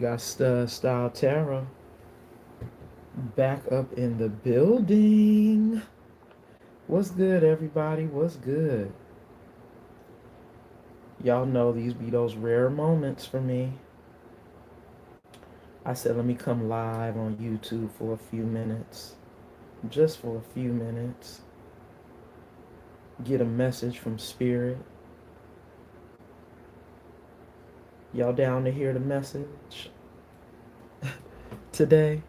got StudStyle Tarot back up in the building. What's good, everybody? What's good? Y'all know these be those rare moments for me. I said, let me come live on YouTube for a few minutes. Just for a few minutes. Get a message from Spirit. Y'all down to hear the message? Today?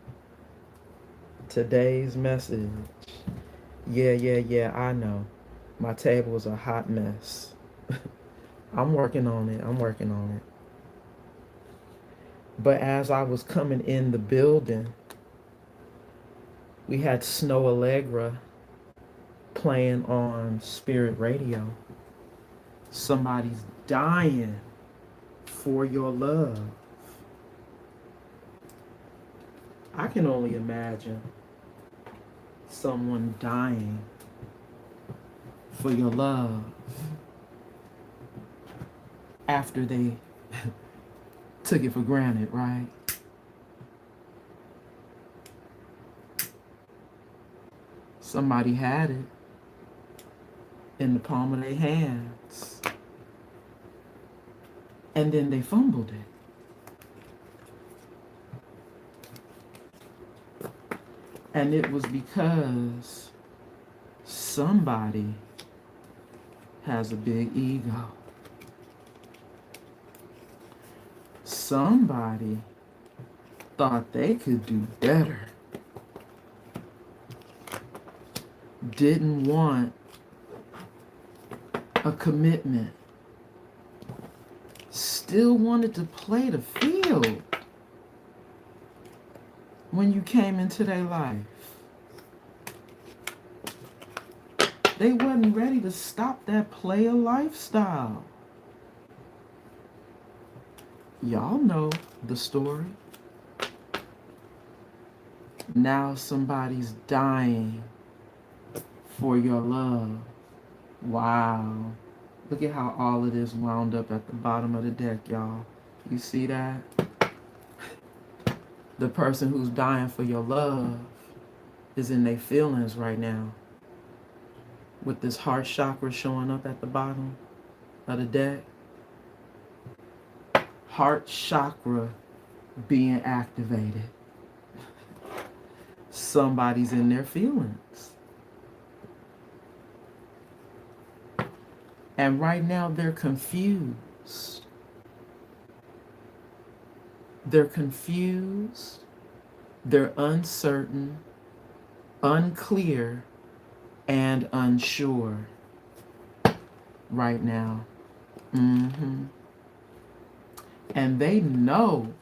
Today's message. Yeah, I know. My table is a hot mess. I'm working on it. But as I was coming in the building, we had Snow Allegra playing on Spirit Radio. Somebody's dying for your love. I can only imagine someone dying for your love after they took it for granted, right? Somebody had it in the palm of their hands, and then they fumbled it. And it was because somebody has a big ego. Somebody thought they could do better. Didn't want a commitment. Still wanted to play the field when you came into their life. They wasn't ready to stop that player lifestyle. Y'all know the story. Now somebody's dying for your love. Wow. Look at how all of this wound up at the bottom of the deck, y'all. You see that? The person who's dying for your love is in their feelings right now. With this heart chakra showing up at the bottom of the deck. Heart chakra being activated. Somebody's in their feelings. And right now they're confused. They're confused. They're uncertain, unclear, and unsure right now. And they know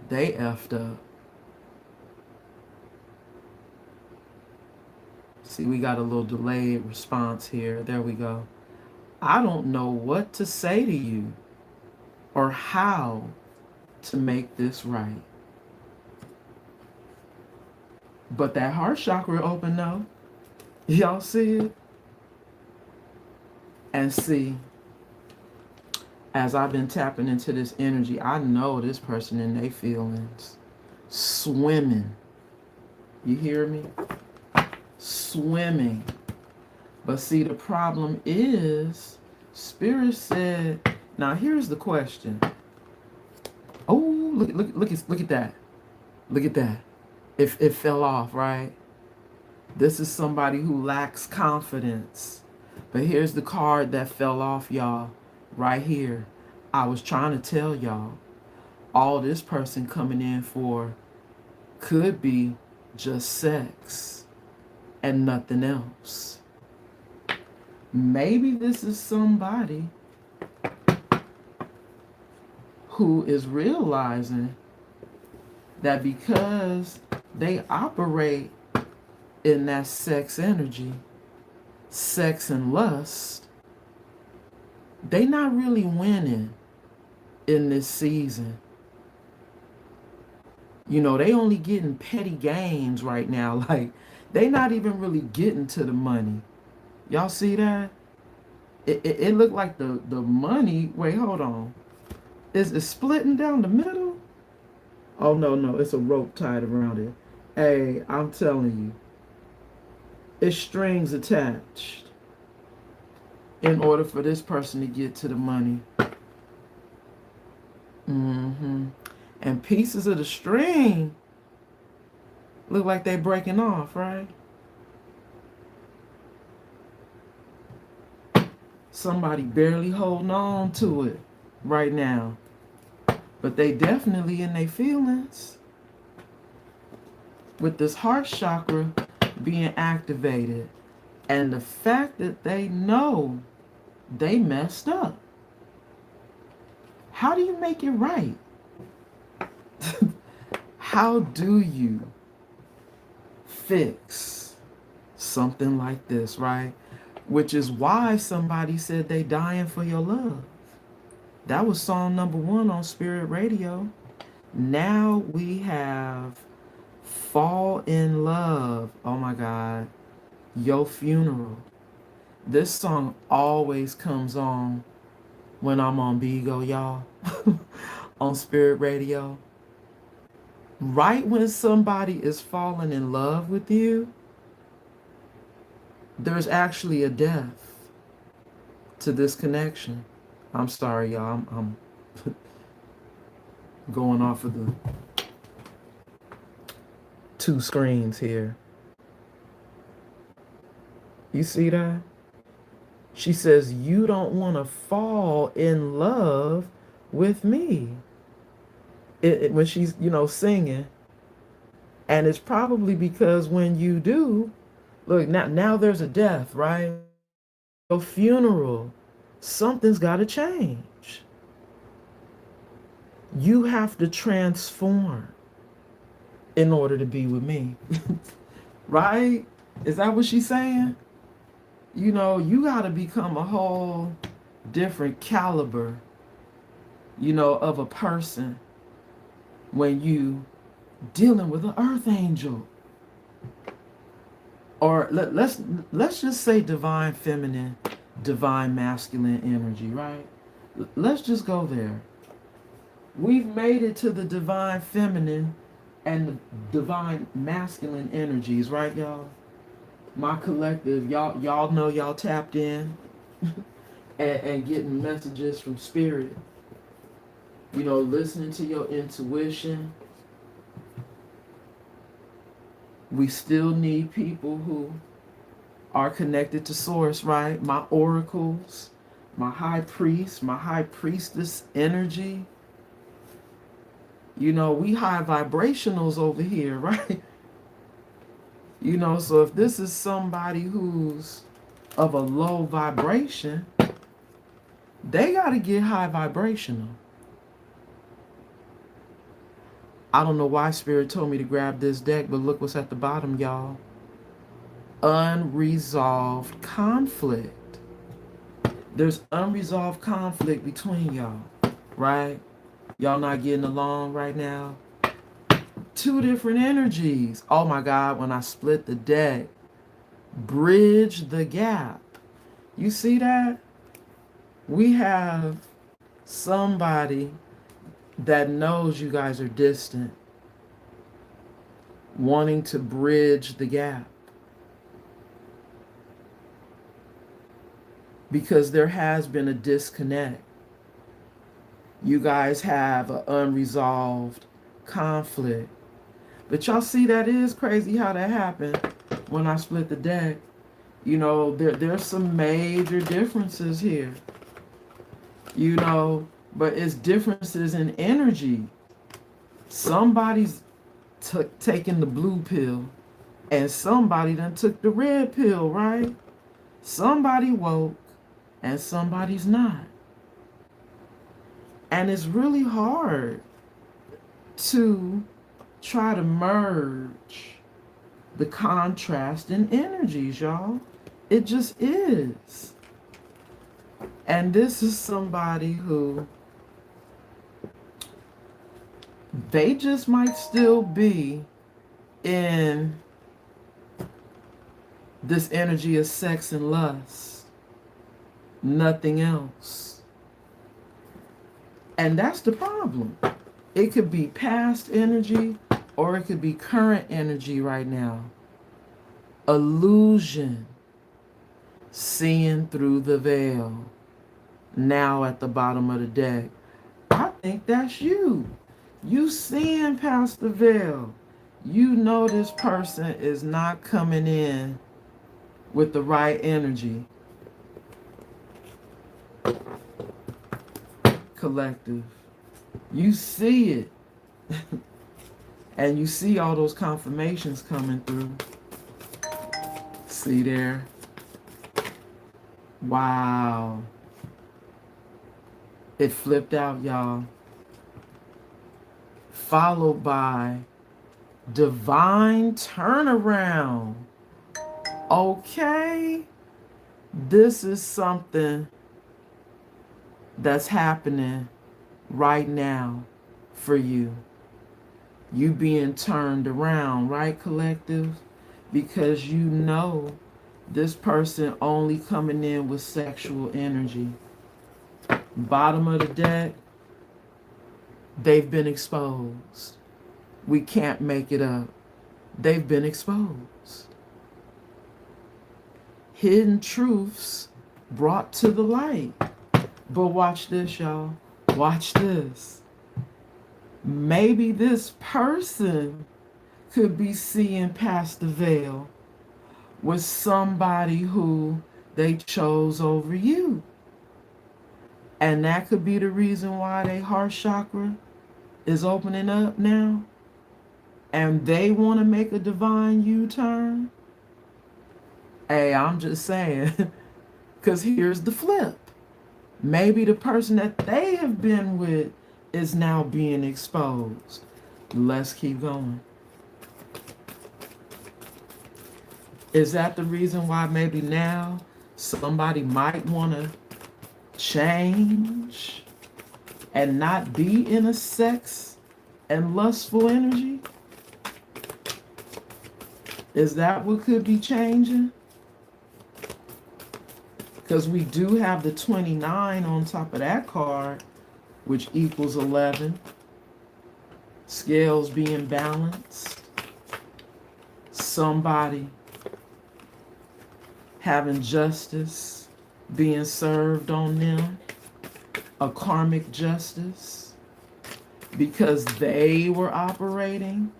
they effed up. See, we got a little delayed response here. There we go. I don't know what to say to you or how to make this right. But that heart chakra open though. Y'all see it? And see, as I've been tapping into this energy, I know this person in their feelings. Swimming. You hear me? Swimming. But see, the problem is, Spirit said, now here's the question. Oh, look at that. Look at that. It fell off, right? This is somebody who lacks confidence. But here's the card that fell off, y'all. Right here. I was trying to tell y'all, all this person coming in for could be just sex and nothing else. Maybe this is somebody who is realizing that because they operate in that sex energy, sex and lust, they not really winning in this season. You know, they only getting petty gains right now. Like, they not even really getting to the money. Y'all see that? It looked like the money, wait, hold on. Is it splitting down the middle? Oh, no, no. It's a rope tied around it. Hey, I'm telling you. It's strings attached in order for this person to get to the money. And pieces of the string look like they breaking off, right? Somebody barely holding on to it right now. But they definitely in their feelings. With this heart chakra being activated. And the fact that they know they messed up. How do you make it right? How do you fix something like this, right? Which is why somebody said they dying for your love. That was song number 1 on Spirit Radio. Now we have Fall in Love. Oh my God. Your Funeral. This song always comes on when I'm on Bigo, y'all. On Spirit Radio. Right when somebody is falling in love with you, there's actually a death to this connection. I'm sorry, y'all. I'm going off of the 2 screens here. You see that? She says, you don't want to fall in love with me. When she's, singing. And it's probably because when you do, look, now there's a death, right? A funeral. Something's got to change. You have to transform in order to be with me. Right? Is that what she's saying? You got to become a whole different caliber, of a person when you dealing with an earth angel. Or let's just say divine feminine, divine masculine energy, right? Let's just go there. We've made it to the divine feminine and the divine masculine energies, right, y'all? My collective, y'all know y'all tapped in and getting messages from spirit. Listening to your intuition. We still need people who are connected to source, right? My oracles, my high priest, my high priestess energy. We high vibrationals over here, right? So if this is somebody who's of a low vibration, they got to get high vibrational. I don't know why Spirit told me to grab this deck, but look what's at the bottom, y'all. Unresolved conflict. There's unresolved conflict between y'all, right? Y'all not getting along right now. 2 different energies. Oh my God, when I split the deck. Bridge the gap. You see that? We have somebody that knows you guys are distant, wanting to bridge the gap. Because there has been a disconnect. You guys have an unresolved conflict. But y'all see, that is crazy how that happened when I split the deck. There's some major differences here. But it's differences in energy. Somebody's taking the blue pill and somebody done took the red pill, right? Somebody woke and somebody's not. And it's really hard to try to merge the contrast in energies, y'all. It just is. And this is somebody who they just might still be in this energy of sex and lust. Nothing else. And that's the problem. It could be past energy or it could be current energy right now. Illusion. Seeing through the veil. Now at the bottom of the deck. I think that's you. You seeing past the veil. You know this person is not coming in with the right energy. Collective. You see it. And you see all those confirmations coming through. See there? Wow. It flipped out, y'all. Followed by divine turnaround. Okay. This is something that's happening right now for you. You being turned around, right, collective? Because you know this person only coming in with sexual energy. Bottom of the deck, they've been exposed. We can't make it up. They've been exposed. Hidden truths brought to the light. But watch this, y'all. Watch this. Maybe this person could be seeing past the veil with somebody who they chose over you. And that could be the reason why their heart chakra is opening up now. And they want to make a divine U-turn. Hey, I'm just saying. Because here's the flip. Maybe the person that they have been with is now being exposed. Let's keep going. Is that the reason why maybe now somebody might want to change and not be in a sex and lustful energy? Is that what could be changing? Because we do have the 29 on top of that card, which equals 11. Scales being balanced. Somebody having justice being served on them. A karmic justice. Because they were operating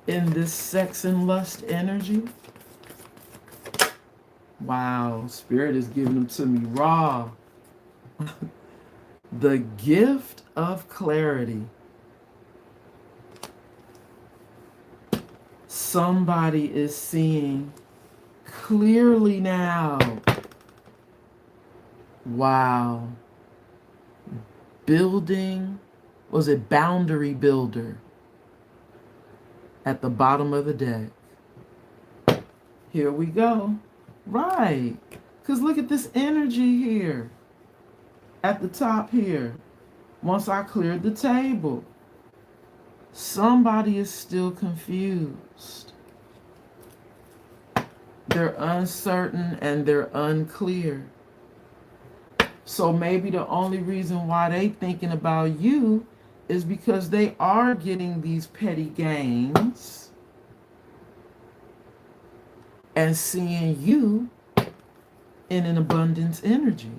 in this sex and lust energy. Wow, Spirit is giving them to me raw. The gift of clarity. Somebody is seeing clearly now. Wow. Building, was it boundary builder? At the bottom of the deck. Here we go. Right. Because look at this energy here. At the top here. Once I cleared the table. Somebody is still confused. They're uncertain and they're unclear. So maybe the only reason why they thinking about you is because they are getting these petty gains and seeing you in an abundance energy.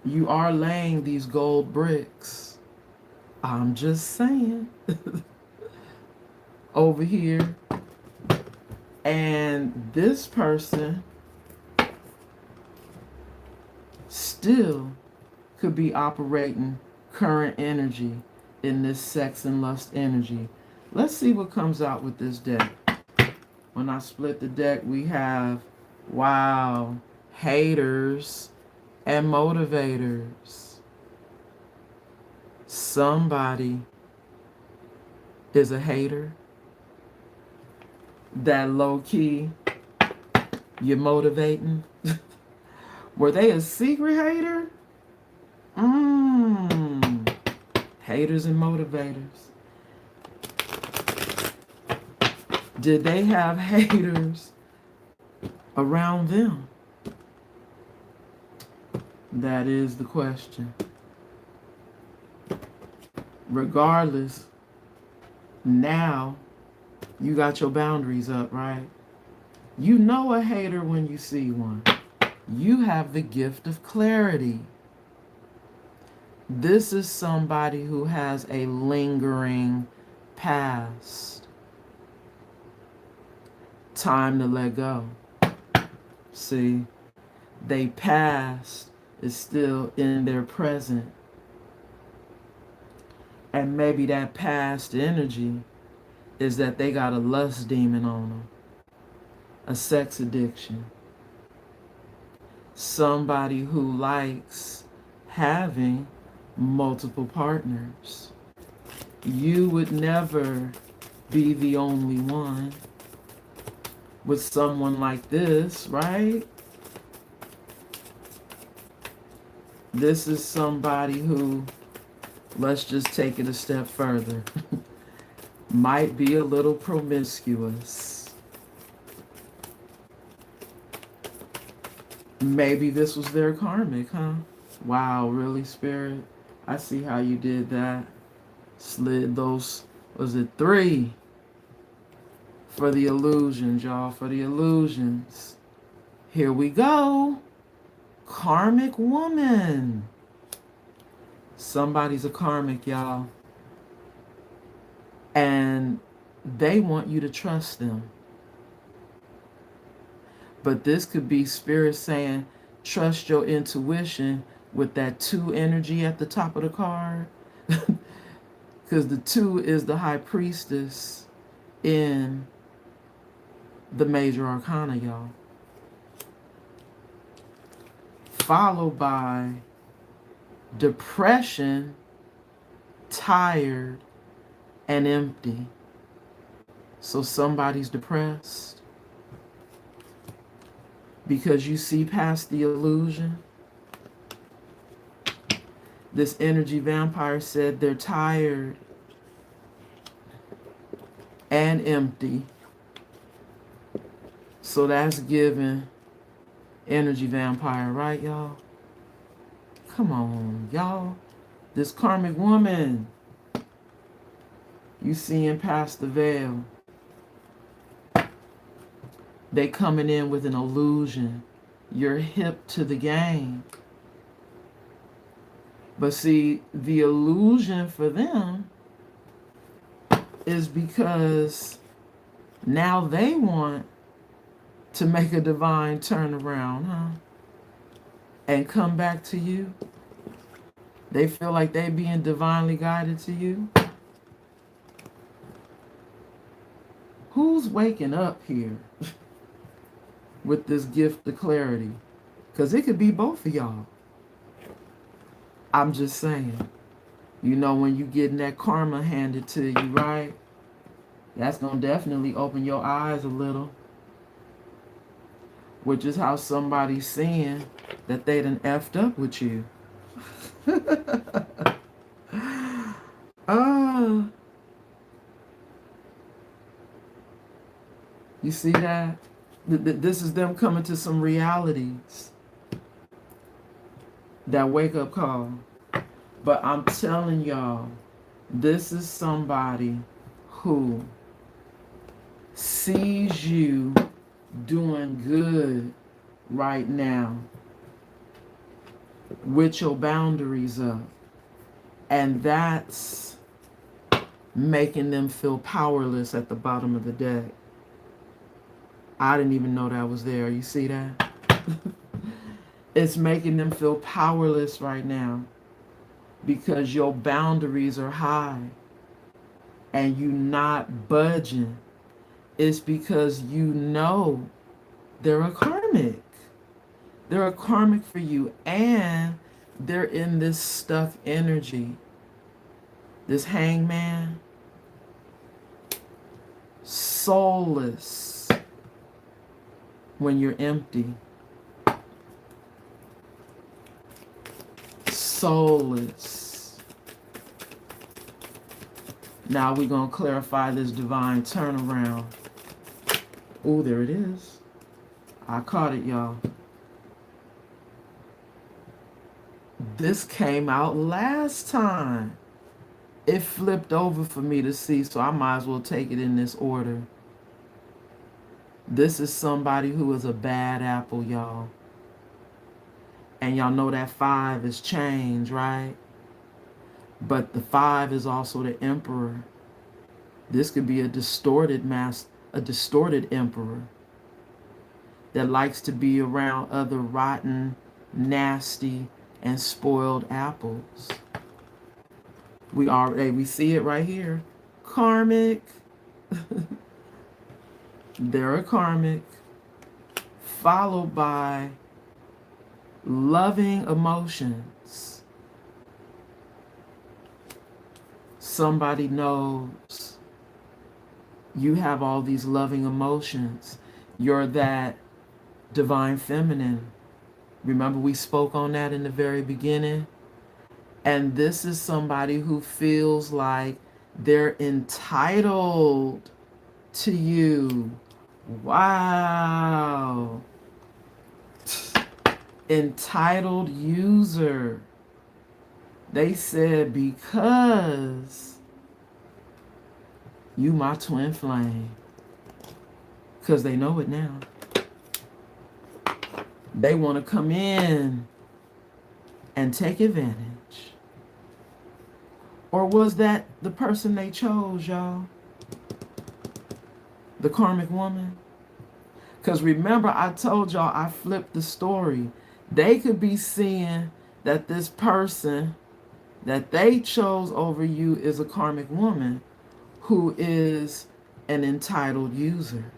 You are laying these gold bricks. I'm just saying. Over here. And this person still could be operating current energy in this sex and lust energy. Let's see what comes out with this deck. When I split the deck, we have, wow, haters and motivators. Somebody is a hater. That low key, you're motivating. Were they a secret hater? Haters and motivators. Did they have haters around them? That is the question. Regardless, now you got your boundaries up, right? You know a hater when you see one. You have the gift of clarity. This is somebody who has a lingering past. Time to let go. See, they past is still in their present. And maybe that past energy is that they got a lust demon on them, a sex addiction, somebody who likes having multiple partners. You would never be the only one with someone like this, right? This is somebody who, let's just take it a step further, might be a little promiscuous. Maybe this was their karmic, huh? Wow, really, Spirit? I see how you did that. Slid those, was it 3? For the illusions, y'all, for the illusions. Here we go. Karmic woman. Somebody's a karmic, y'all. And they want you to trust them. But this could be Spirit saying, trust your intuition with that 2 energy at the top of the card. Because the 2 is the high priestess in the major arcana, y'all. Followed by depression, tired, and empty. So somebody's depressed because you see past the illusion. This energy vampire said they're tired and empty. So that's giving energy vampire, right, y'all? Come on, y'all. This karmic woman, you seeing past the veil. They coming in with an illusion. You're hip to the game. But see, the illusion for them is because now they want to make a divine turnaround, huh? And come back to you. They feel like they being divinely guided to you. Who's waking up here with this gift of clarity? Because it could be both of y'all. I'm just saying. You know, when you getting that karma handed to you, right? That's going to definitely open your eyes a little. Which is how somebody's seeing that they done effed up with you. You see that? This is them coming to some realities. That wake-up call. But I'm telling y'all, this is somebody who sees you doing good right now with your boundaries up. And that's making them feel powerless at the bottom of the deck. I didn't even know that was there. You see that? It's making them feel powerless right now because your boundaries are high and you not budging. It's because you know they're a karmic. They're a karmic for you, and they're in this stuck energy. This hangman, soulless when you're empty. Soulless. Now we're going to clarify this divine turnaround. Oh, there it is. I caught it, y'all. This came out last time. It flipped over for me to see, so I might as well take it in this order. This is somebody who is a bad apple, y'all. And y'all know that 5 is change, right? But the 5 is also the emperor. This could be a distorted emperor that likes to be around other rotten, nasty, and spoiled apples. We see it right here. Karmic. They're a karmic. Followed by loving emotions. Somebody knows you have all these loving emotions. You're that divine feminine. Remember we spoke on that in the very beginning? And this is somebody who feels like they're entitled to you. Wow. Entitled user. They said, because you my twin flame. Because they know it now. They want to come in and take advantage. Or was that the person they chose, y'all? The karmic woman? Because remember, I told y'all I flipped the story. They could be seeing that this person that they chose over you is a karmic woman who is an entitled user.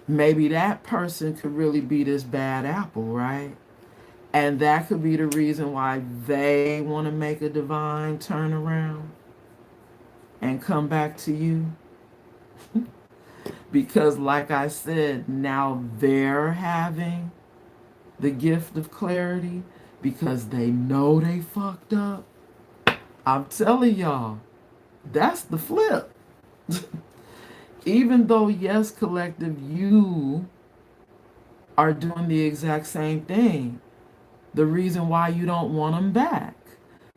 Maybe that person could really be this bad apple, right? And that could be the reason why they want to make a divine turnaround and come back to you. Because like I said, now they're having the gift of clarity because they know they fucked up. I'm telling y'all, that's the flip. Even though, yes, collective, you are doing the exact same thing. The reason why you don't want them back.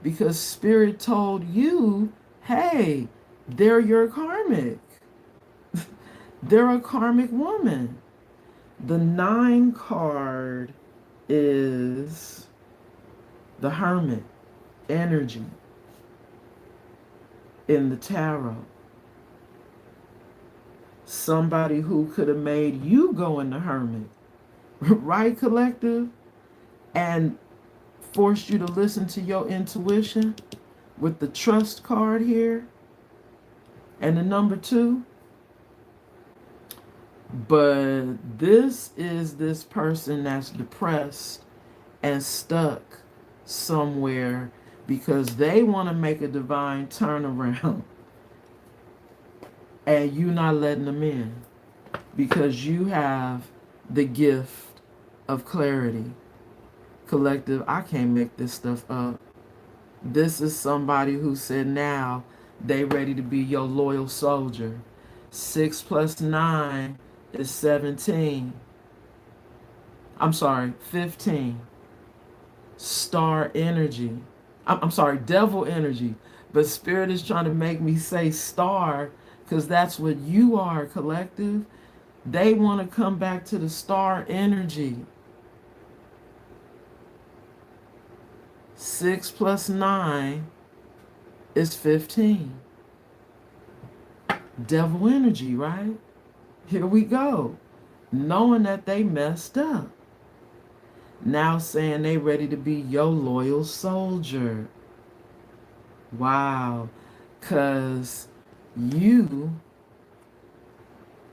Because Spirit told you, hey, they're your karmic. They're a karmic woman. The 9 card is the Hermit energy in the tarot. Somebody who could have made you go in the Hermit. Right, collective? And forced you to listen to your intuition with the trust card here and the number 2. But this is this person that's depressed and stuck somewhere because they want to make a divine turnaround and you not letting them in because you have the gift of clarity. Collective, I can't make this stuff up. This is somebody who said now they ready to be your loyal soldier. 6 plus 9 is 17. I'm sorry, 15. Star energy. I'm sorry, devil energy. But Spirit is trying to make me say star because that's what you are, collective. They want to come back to the star energy. 6 plus 9 is 15. Devil energy, right? Here we go. Knowing that they messed up. Now saying they ready to be your loyal soldier. Wow. Because you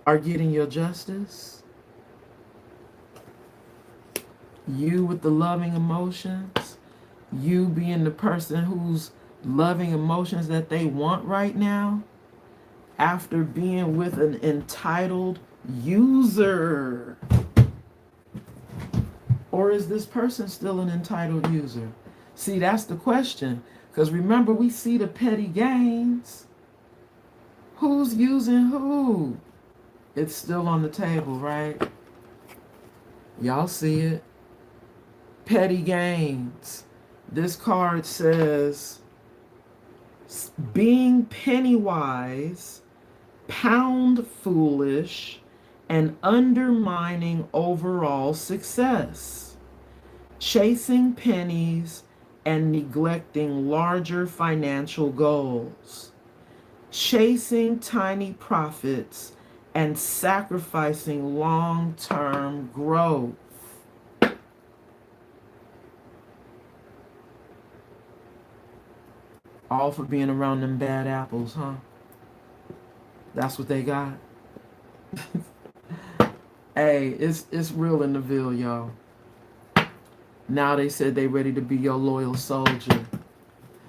are getting your justice. You with the loving emotions. You being the person who's loving emotions that they want right now. After being with an entitled user. Or is this person still an entitled user? See, that's the question. Because remember, we see the petty gains. Who's using who? It's still on the table, right? Y'all see it. Petty gains. This card says being penny wise, pound foolish, and undermining overall success. Chasing pennies and neglecting larger financial goals. Chasing tiny profits and sacrificing long-term growth. All for being around them bad apples, huh? That's what they got. Hey, it's real in the Ville, y'all. Now they said they ready to be your loyal soldier.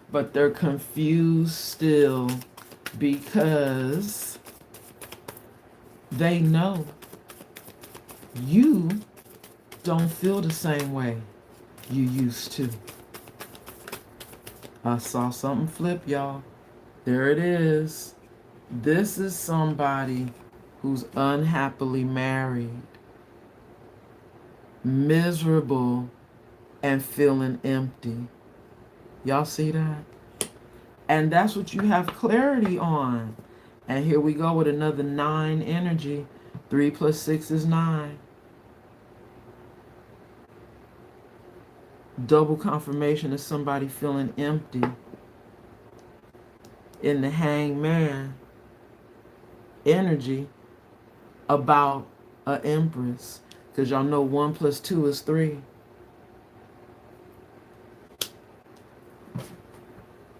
But they're confused still because they know you don't feel the same way you used to. I saw something flip, y'all. There it is. This is somebody who's unhappily married, miserable, and feeling empty. Y'all see that? And that's what you have clarity on. And here we go with another 9 energy. 3 plus 6 is 9. Double confirmation of somebody feeling empty. In the Hangman energy about an Empress. Because y'all know 1 plus 2 is 3.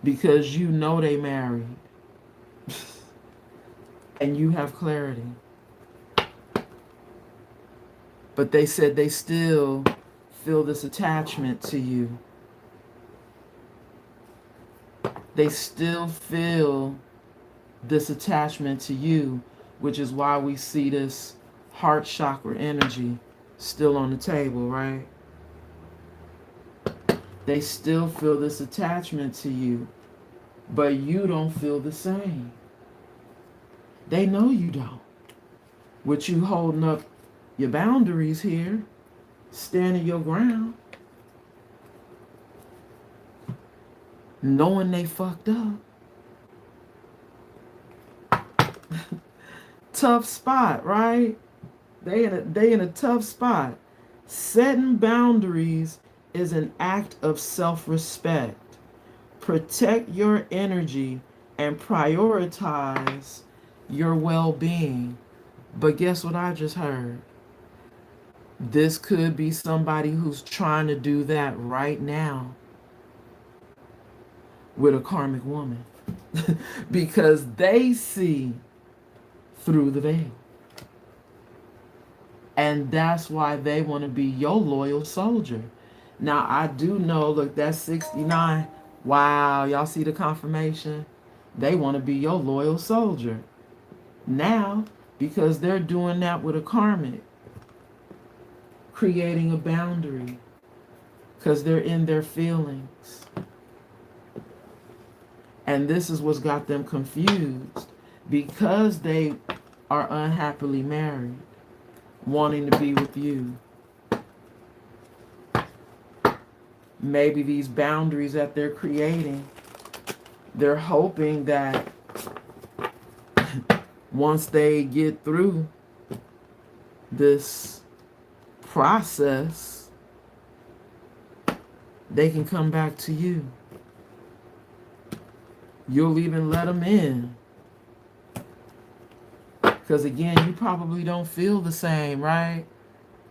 Because you know they married. And you have clarity. But they said they still feel this attachment to you. They still feel this attachment to you, which is why we see this heart chakra energy still on the table, right? They still feel this attachment to you, but you don't feel the same. They know you don't. With you holding up your boundaries here, standing your ground, knowing they fucked up. Tough spot, right? They in a tough spot. Setting boundaries is an act of self-respect. Protect your energy and prioritize your well-being. But guess what I just heard? This could be somebody who's trying to do that right now with a karmic woman because they see through the veil. And that's why they want to be your loyal soldier. Now, I do know, look, that's 69. Wow, y'all see the confirmation? They want to be your loyal soldier. Now, because they're doing that with a karmic, creating a boundary, because they're in their feelings. And this is what's got them confused, because they are unhappily married, wanting to be with you. Maybe these boundaries that they're creating, they're hoping that once they get through this process, they can come back to you. You'll even let them in. Because again, you probably don't feel the same, right?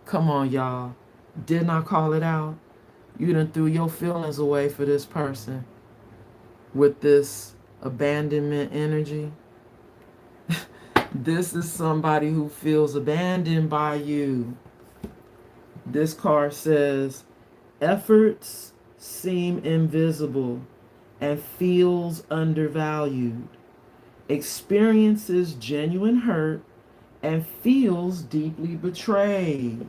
Come on, y'all. Didn't I call it out? You done threw your feelings away for this person with this abandonment energy. This is somebody who feels abandoned by you. This card says, efforts seem invisible and feels undervalued. Experiences genuine hurt and feels deeply betrayed.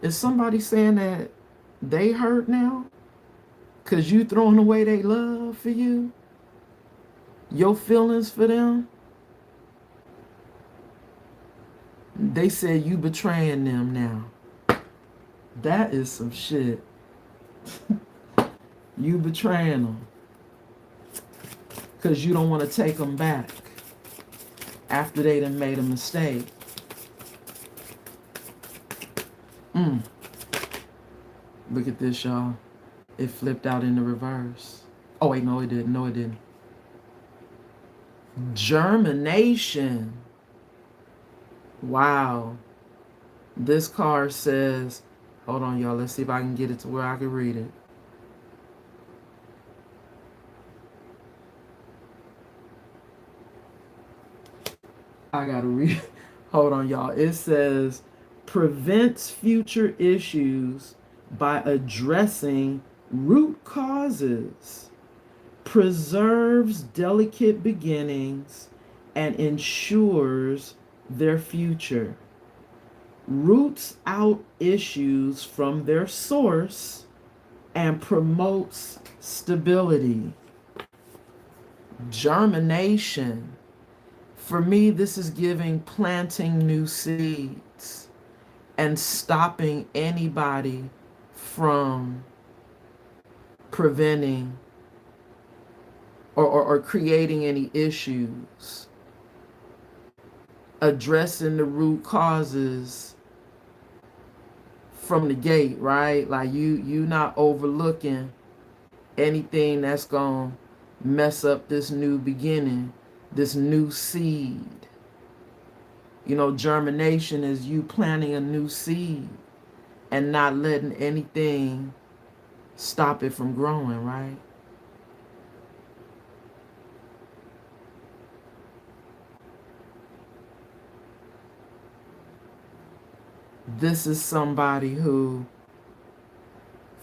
Is somebody saying that they hurt now? Because you throwing away their love for you? Your feelings for them? They said you betraying them now. That is some shit. You betraying them because you don't want to take them back after they done made a mistake. Look at this, y'all. It flipped out in the reverse. Oh, wait, no, it didn't. No, it didn't. Germination. Wow. This card says, hold on, y'all. Let's see if I can get it to where I can read it. I gotta read. Hold on, y'all. It says, prevents future issues by addressing root causes, preserves delicate beginnings, and ensures their future, roots out issues from their source, and promotes stability. Germination. For me, this is giving planting new seeds and stopping anybody from preventing or creating any issues. Addressing the root causes from the gate, right? Like you not overlooking anything that's gonna mess up this new beginning, this new seed. You know, germination is you planting a new seed and not letting anything stop it from growing, right? This is somebody who,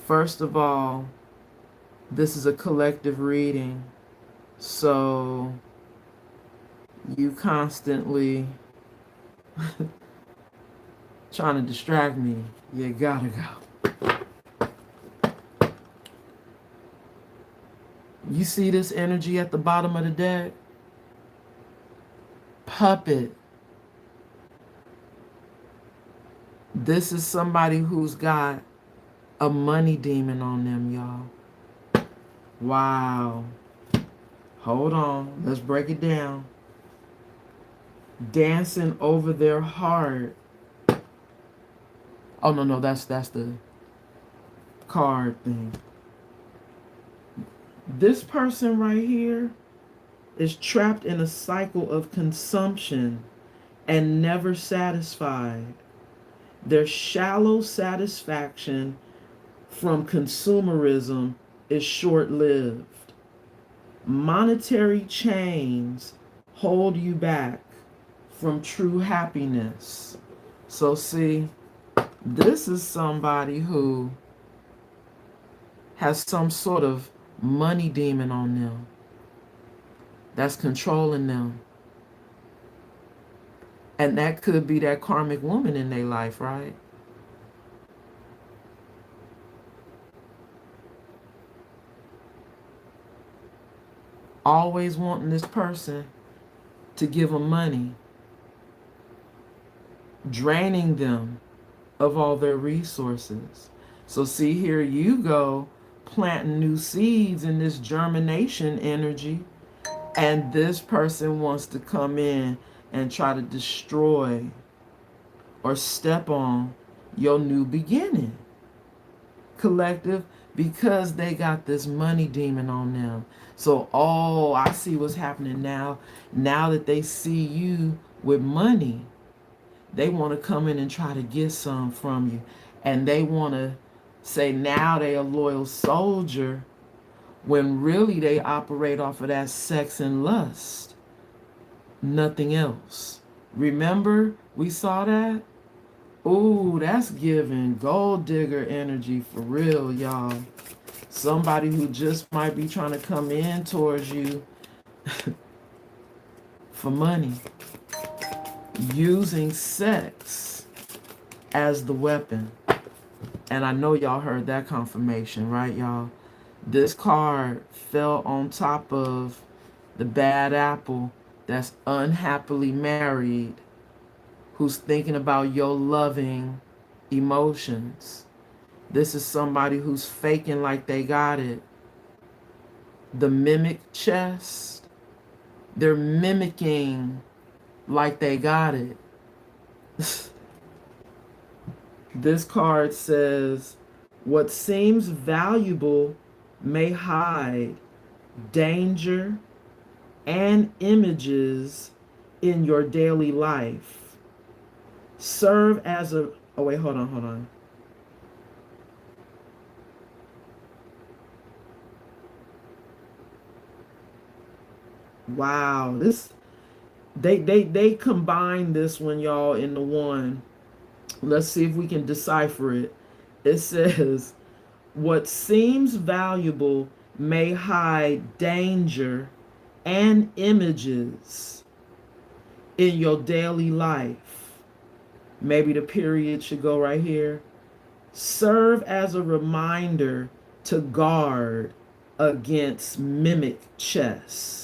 first of all, this is a collective reading, so you constantly trying to distract me. You gotta go. You see this energy at the bottom of the deck? Puppet. This is somebody who's got a money demon on them, y'all. Wow. Hold on. Let's break it down. Dancing over their heart. Oh, no, that's the card thing. This person right here is trapped in a cycle of consumption and never satisfied. Their shallow satisfaction from consumerism is short-lived. Monetary chains hold you back from true happiness. So see, this is somebody who has some sort of money demon on them that's controlling them. And that could be that karmic woman in their life, right? Always wanting this person to give them money, draining them of all their resources. So see, here you go, planting new seeds in this germination energy, and this person wants to come in and try to destroy or step on your new beginning. Collective, because they got this money demon on them. So, oh, I see what's happening now. Now that they see you with money, they want to come in and try to get some from you. And they want to say now they a loyal soldier when really they operate off of that sex and lust. Nothing else. Remember, we saw that? Ooh, that's giving gold digger energy for real, y'all. Somebody who just might be trying to come in towards you for money. Using sex as the weapon. And I know y'all heard that confirmation, right, y'all? This card fell on top of the bad apple that's unhappily married, who's thinking about your loving emotions. This is somebody who's faking like they got it. The mimic chest, they're mimicking like they got it. This card says, what seems valuable may hide danger and images in your daily life. Serve as a, oh wait, hold on. Wow, this, they combine this one, y'all, into one. Let's see if we can decipher it. It says, what seems valuable may hide danger and images in your daily life. Maybe the period should go right here. Serve as a reminder to guard against mimic chess.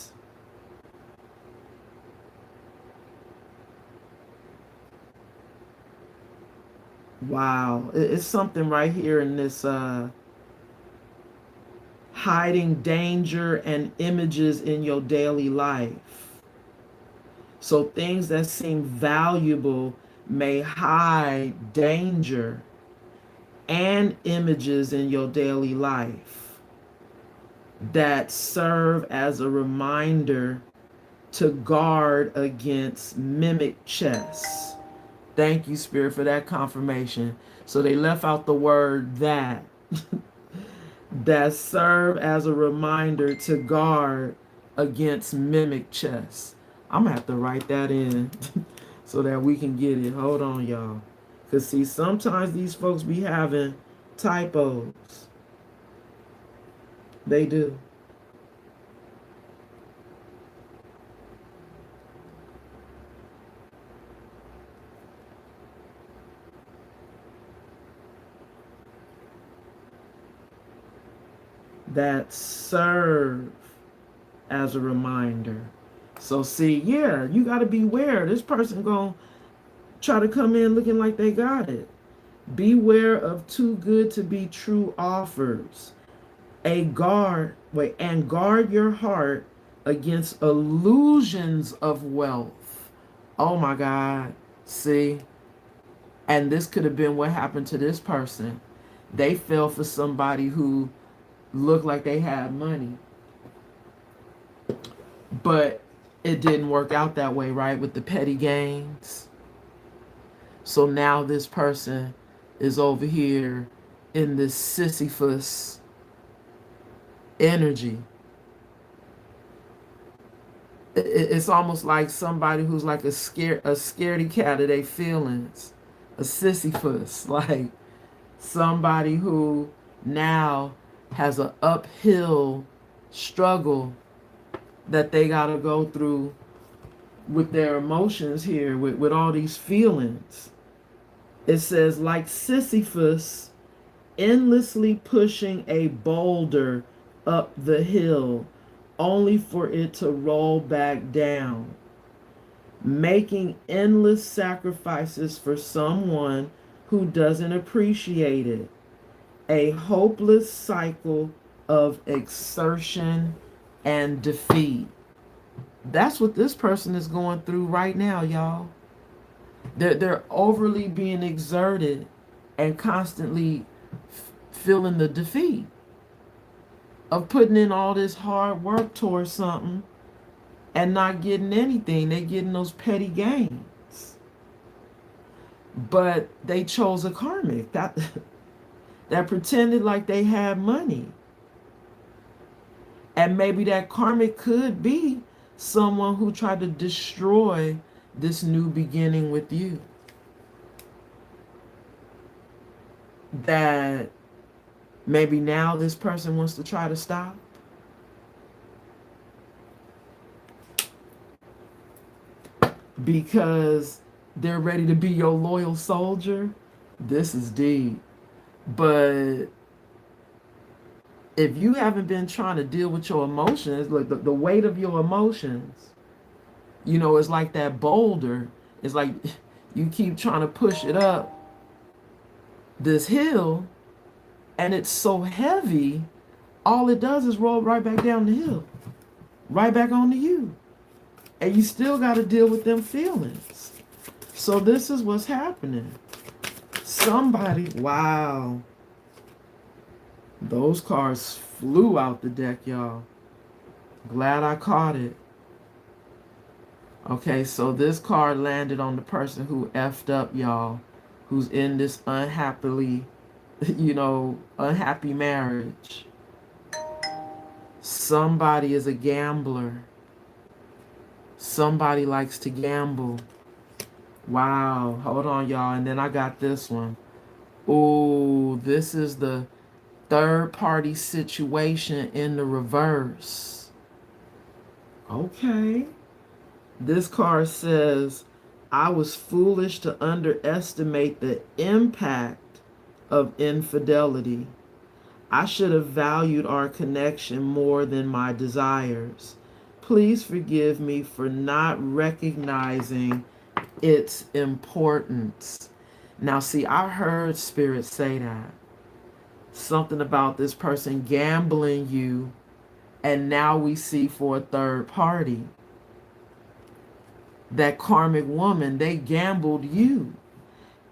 Wow, it's something right here in this hiding danger and images in your daily life. So things that seem valuable may hide danger and images in your daily life that serve as a reminder to guard against mimic chess. Thank you, Spirit, for that confirmation. So they left out the word that. That serve as a reminder to guard against mimic chess. I'm gonna have to write that in so that we can get it. Hold on, y'all. Because see, sometimes these folks be having typos. They do. That serve as a reminder. So see, yeah, you got to beware. This person going to try to come in looking like they got it. Beware of too good to be true offers. And guard your heart against illusions of wealth. Oh my God. See? And this could have been what happened to this person. They fell for somebody who looked like they had money. But it didn't work out that way, right? With the petty gains. So now this person is over here in this Sisyphus energy. It's almost like somebody who's like a scaredy cat of their feelings. A Sisyphus. Like somebody who now has an uphill struggle that they got to go through with their emotions here, with all these feelings. It says, like Sisyphus, endlessly pushing a boulder up the hill, only for it to roll back down. Making endless sacrifices for someone who doesn't appreciate it. A hopeless cycle of exertion and defeat. That's what this person is going through right now, y'all. They're overly being exerted and constantly feeling the defeat of putting in all this hard work towards something and not getting anything. They're getting those petty gains. But they chose a karmic that pretended like they had money. And maybe that karmic could be someone who tried to destroy this new beginning with you. That maybe now this person wants to try to stop. Because they're ready to be your loyal soldier. This is deep. But if you haven't been trying to deal with your emotions, like the weight of your emotions, you know, it's like that boulder. It's like you keep trying to push it up this hill, And it's so heavy, all it does is roll right back down the hill, right back onto you. And you still got to deal with them feelings. So this is what's happening. Somebody, wow. Those cards flew out the deck, y'all. Glad I caught it. Okay, so this card landed on the person who effed up, y'all. Who's in this unhappy marriage. Somebody is a gambler. Somebody likes to gamble. Wow. Hold on, y'all. And then I got this one. Oh, this is the third party situation in the reverse. Okay. This card says, I was foolish to underestimate the impact of infidelity. I should have valued our connection more than my desires. Please forgive me for not recognizing its importance. Now, see, I heard Spirit say that. Something about this person gambling you, and now we see for a third party. That karmic woman, they gambled you.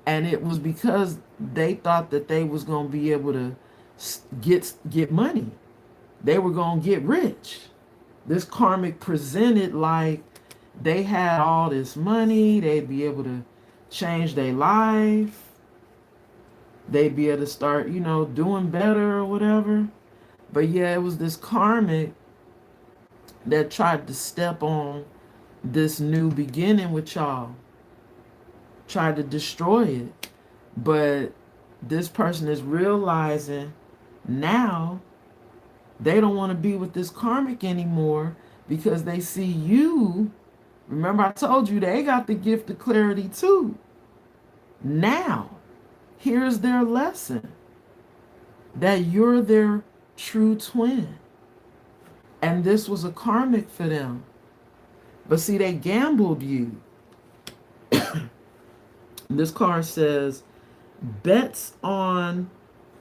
And it was because they thought that they was going to be able to get money. They were going to get rich. This karmic presented like they had all this money. They'd be able to change their life. They'd be able to start, doing better or whatever. But yeah, it was this karmic that tried to step on this new beginning with y'all. Tried to destroy it. But this person is realizing now they don't want to be with this karmic anymore because they see you. Remember, I told you they got the gift of clarity too. Now, here's their lesson. That you're their true twin. And this was a karmic for them. But see, they gambled you. This card says, bets on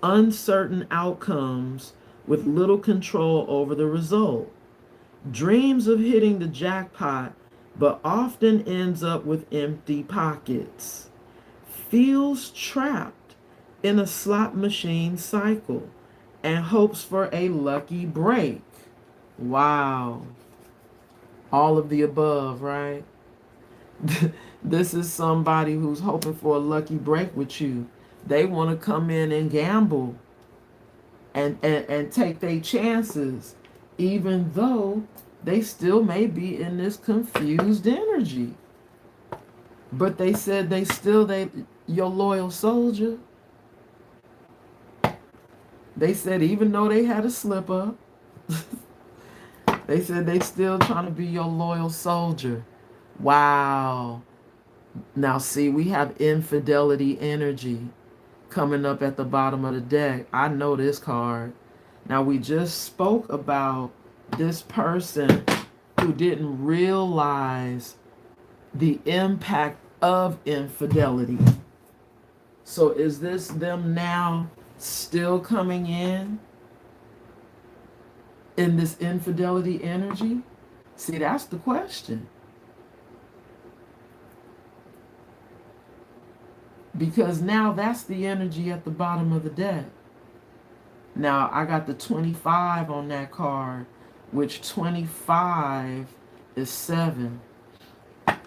uncertain outcomes with little control over the result. Dreams of hitting the jackpot, but often ends up with empty pockets. Feels trapped in a slot machine cycle and hopes for a lucky break. Wow. All of the above, right? This is somebody who's hoping for a lucky break with you. They want to come in and gamble and take their chances, even though they still may be in this confused energy. But they said your loyal soldier. They said even though they had a slip up, they said they still trying to be your loyal soldier. Wow. Now see, we have infidelity energy coming up at the bottom of the deck. I know this card. Now we just spoke about this person who didn't realize the impact of infidelity. So is this them now still coming in this infidelity energy? See, that's the question. Because now that's the energy at the bottom of the deck. Now, I got the 25 on that card, which 25 is 7.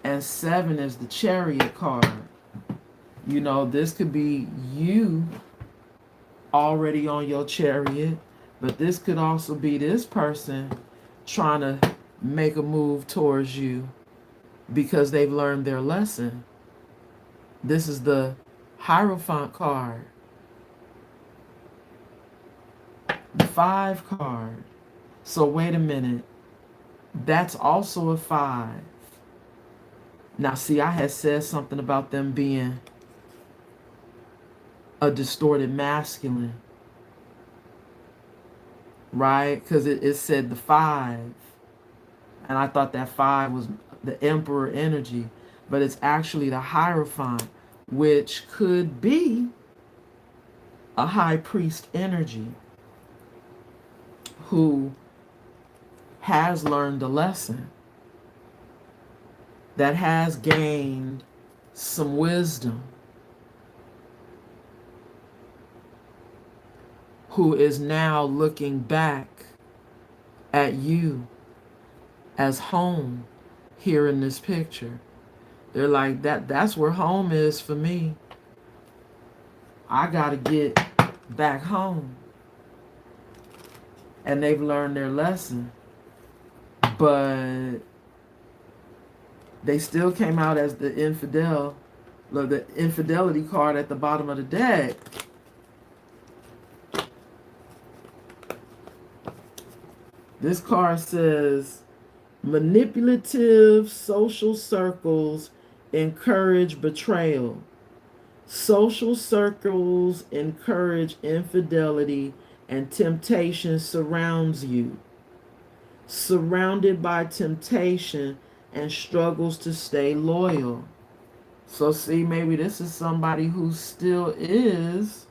And 7 is the Chariot card. This could be you already on your chariot, but this could also be this person trying to make a move towards you because they've learned their lesson. This is the Hierophant card. The 5 card. So wait a minute. That's also a 5. Now see, I had said something about them being a distorted masculine. Right? Because it said the 5. And I thought that 5 was the Emperor energy. But it's actually the Hierophant, which could be a high priest energy who has learned a lesson, that has gained some wisdom, who is now looking back at you as home here in this picture. They're like, that's where home is for me. I gotta get back home. And they've learned their lesson. But they still came out as the infidel. Look, the infidelity card at the bottom of the deck. This card says, manipulative social circles encourage betrayal. Social circles encourage infidelity and temptation surrounds you. Surrounded by temptation and struggles to stay loyal. So see, maybe this is somebody who still is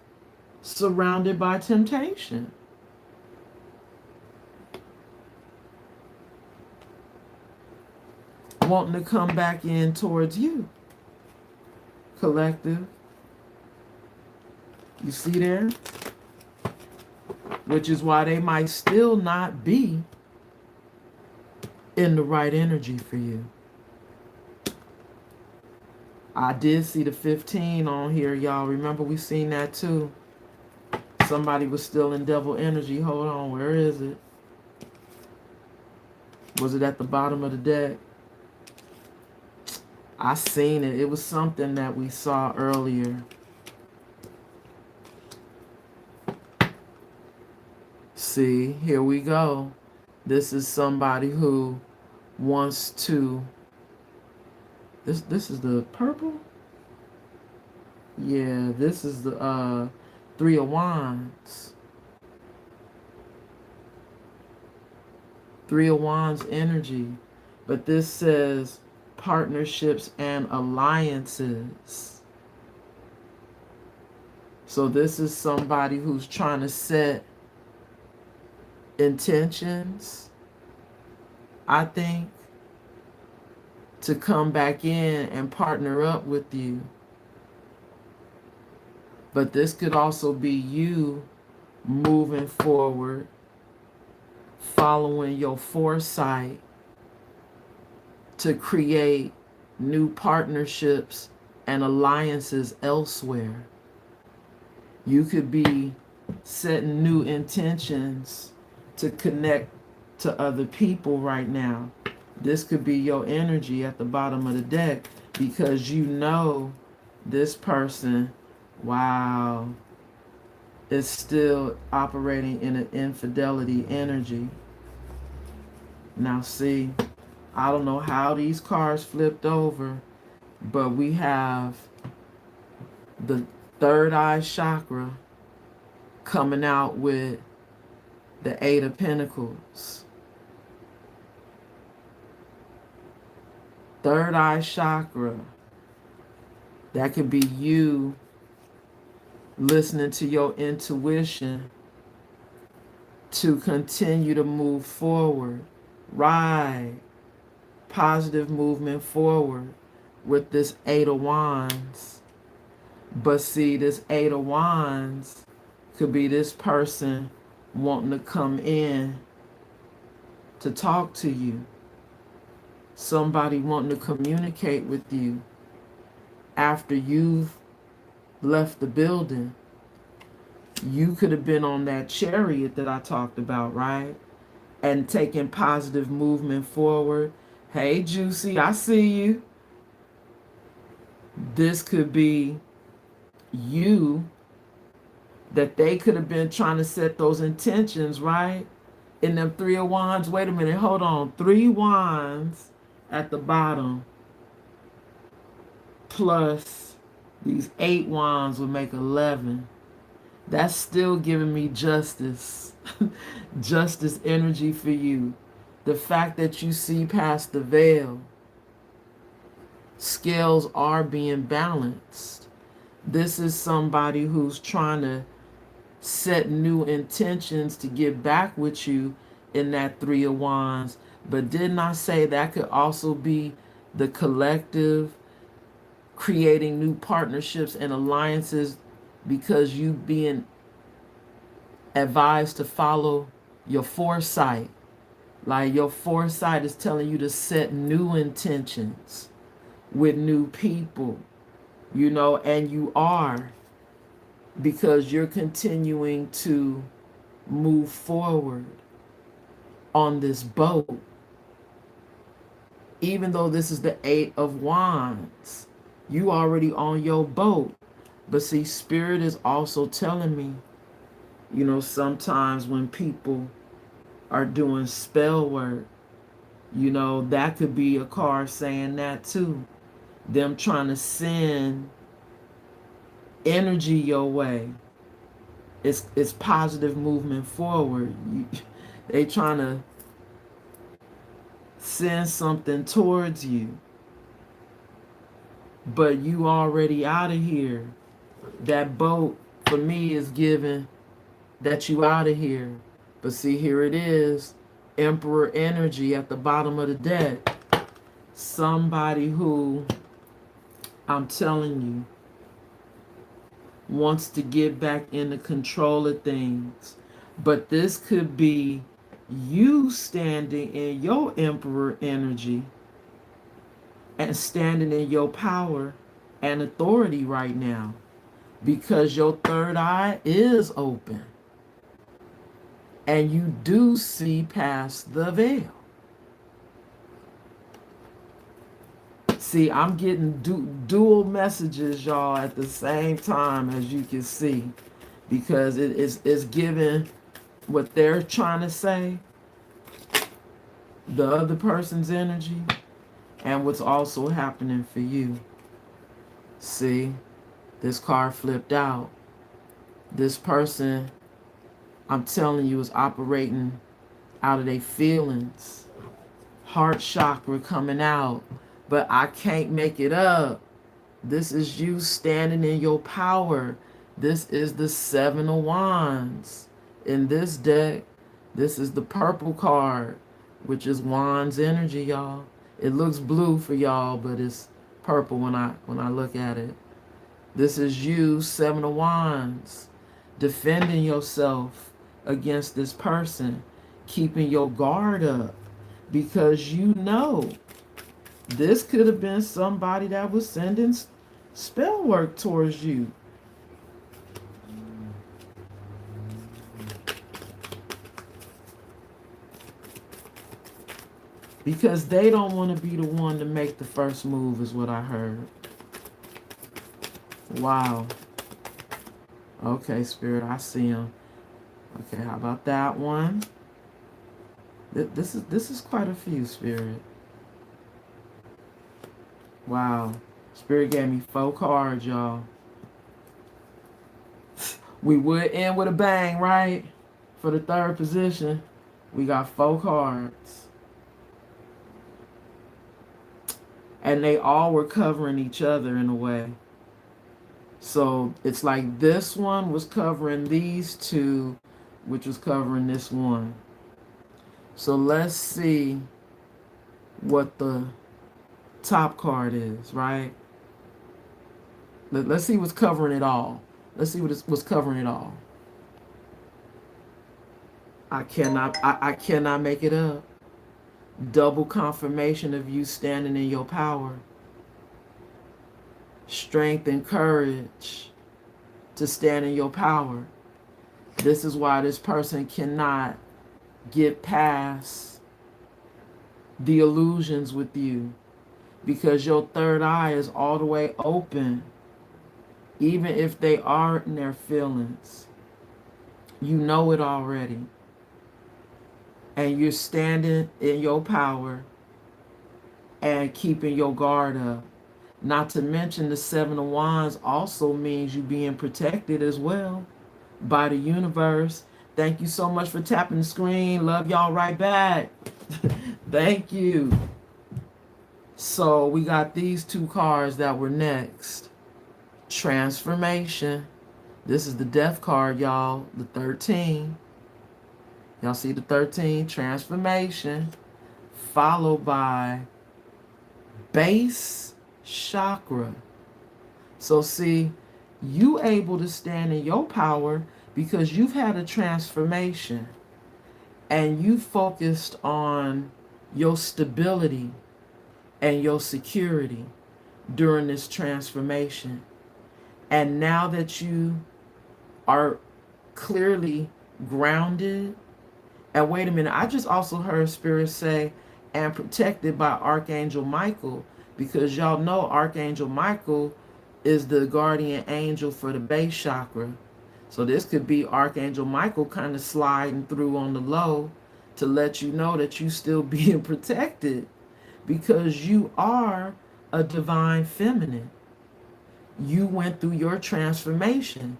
surrounded by temptation. Wanting to come back in towards you, collective. You see there? Which is why they might still not be in the right energy for you. I did see the 15 on here, y'all. Remember we seen that too. Somebody was still in devil energy. Hold on, where is it? Was it at the bottom of the deck? I seen it. It was something that we saw earlier. See, here we go. This is somebody who wants to... This is the purple? Yeah, this is the 3 of Wands. 3 of Wands energy. But this says partnerships and alliances. So this is somebody who's trying to set intentions, I think, to come back in and partner up with you. But this could also be you moving forward, following your foresight to create new partnerships and alliances elsewhere. You could be setting new intentions to connect to other people right now. This could be your energy at the bottom of the deck because you know this person, wow, is still operating in an infidelity energy. Now see, I don't know how these cards flipped over, but we have the third eye chakra coming out with the 8 of Pentacles. Third eye chakra. That could be you listening to your intuition to continue to move forward. Right. Positive movement forward with this 8 of Wands. But see, this 8 of Wands could be this person wanting to come in to talk to you. Somebody wanting to communicate with you after you've left the building. You could have been on that chariot that I talked about, right? And taking positive movement forward. Hey, Juicy, I see you. This could be you, that they could have been trying to set those intentions, right? In them 3 of Wands. Wait a minute, hold on. 3 Wands at the bottom. Plus these 8 Wands would make 11. That's still giving me justice. Justice energy for you. The fact that you see past the veil. Scales are being balanced. This is somebody who's trying to set new intentions to get back with you in that Three of Wands. But didn't I say that could also be the collective creating new partnerships and alliances because you being advised to follow your foresight? Like your foresight is telling you to set new intentions with new people, and you are, because you're continuing to move forward on this boat. Even though this is the Eight of Wands, you already on your boat. But see, Spirit is also telling me, sometimes when people are doing spell work, that could be a card saying that too. Them trying to send energy your way. It's positive movement forward. They trying to send something towards you, but you already out of here. That boat for me is given that you out of here. But see, here it is, Emperor energy at the bottom of the deck. Somebody who, I'm telling you, wants to get back into control of things. But this could be you standing in your Emperor energy and standing in your power and authority right now, because your third eye is open and you do see past the veil. See, I'm getting dual messages, y'all, at the same time, as you can see, because it's giving what they're trying to say, the other person's energy, and what's also happening for you. See, this card flipped out. This person, I'm telling you, is operating out of their feelings. Heart chakra coming out. But I can't make it up. This is you standing in your power. This is the Seven of Wands. In this deck, this is the purple card, which is Wands energy, y'all. It looks blue for y'all, but it's purple when I look at it. This is you, Seven of Wands, defending yourself against this person, keeping your guard up, because this could have been somebody that was sending spell work towards you. Because they don't want to be the one to make the first move, is what I heard. Wow. Okay, Spirit, I see him. Okay, how about that one? This is quite a few, Spirit. Wow. Spirit gave me 4 cards, y'all. We would end with a bang, right? For the third position, we got 4 cards. And they all were covering each other in a way. So it's like this one was covering these two, which was covering this one. So let's see what the top card is, right? Let's see what's covering it all. Let's see what's covering it all. I cannot make it up. Double confirmation of you standing in your power. Strength and courage to stand in your power. This is why this person cannot get past the illusions with you, because your third eye is all the way open. Even if they are in their feelings, you know it already. And you're standing in your power and keeping your guard up. Not to mention the Seven of Wands also means you being protected as well by the universe. Thank you so much for tapping the screen. Love y'all right back. Thank you. So we got these 2 cards that were next. Transformation. This is the death card, y'all. The 13. Y'all see the 13? Transformation. Followed by base chakra. So see, you able to stand in your power because you've had a transformation and you focused on your stability and your security during this transformation. And now that you are clearly grounded, and wait a minute, I just also heard Spirit say, and protected by Archangel Michael, because y'all know Archangel Michael is the guardian angel for the base chakra. So this could be Archangel Michael kind of sliding through on the low to let you know that you still being protected because you are a divine feminine. You went through your transformation.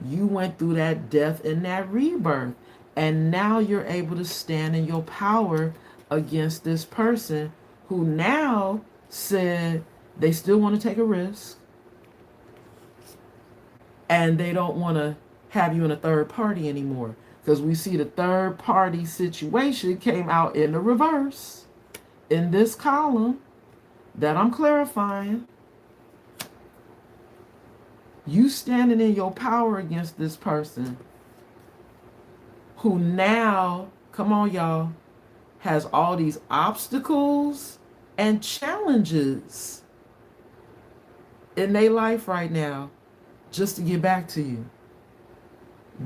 You went through that death and that rebirth. And now you're able to stand in your power against this person who now said they still want to take a risk and they don't want to have you in a third party anymore. Because we see the third party situation came out in the reverse in this column that I'm clarifying. You standing in your power against this person who now, come on y'all, has all these obstacles and challenges in their life right now just to get back to you.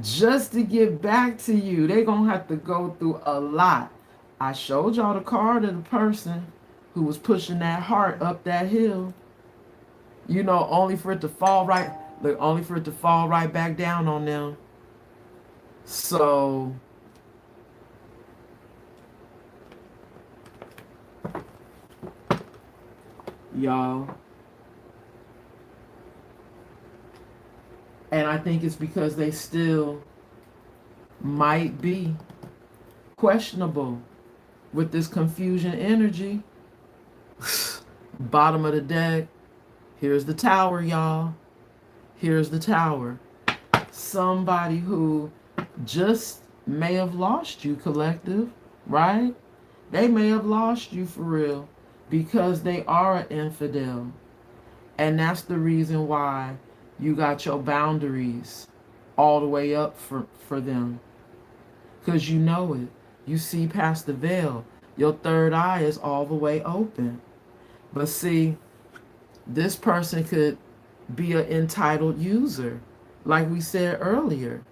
Just to get back to you. They're going to have to go through a lot. I showed y'all the card of the person who was pushing that heart up that hill. You know, only for it to fall right, look, only for it to fall right back down on them. So y'all, and I think it's because they still might be questionable with this confusion energy. Bottom of the deck. Here's the tower, y'all. Here's the tower. Somebody who just may have lost you, collective, right? They may have lost you for real because they are an infidel. And that's the reason why you got your boundaries all the way up for them. Because you know it. You see past the veil. Your third eye is all the way open. But see, this person could be an entitled user, like we said earlier,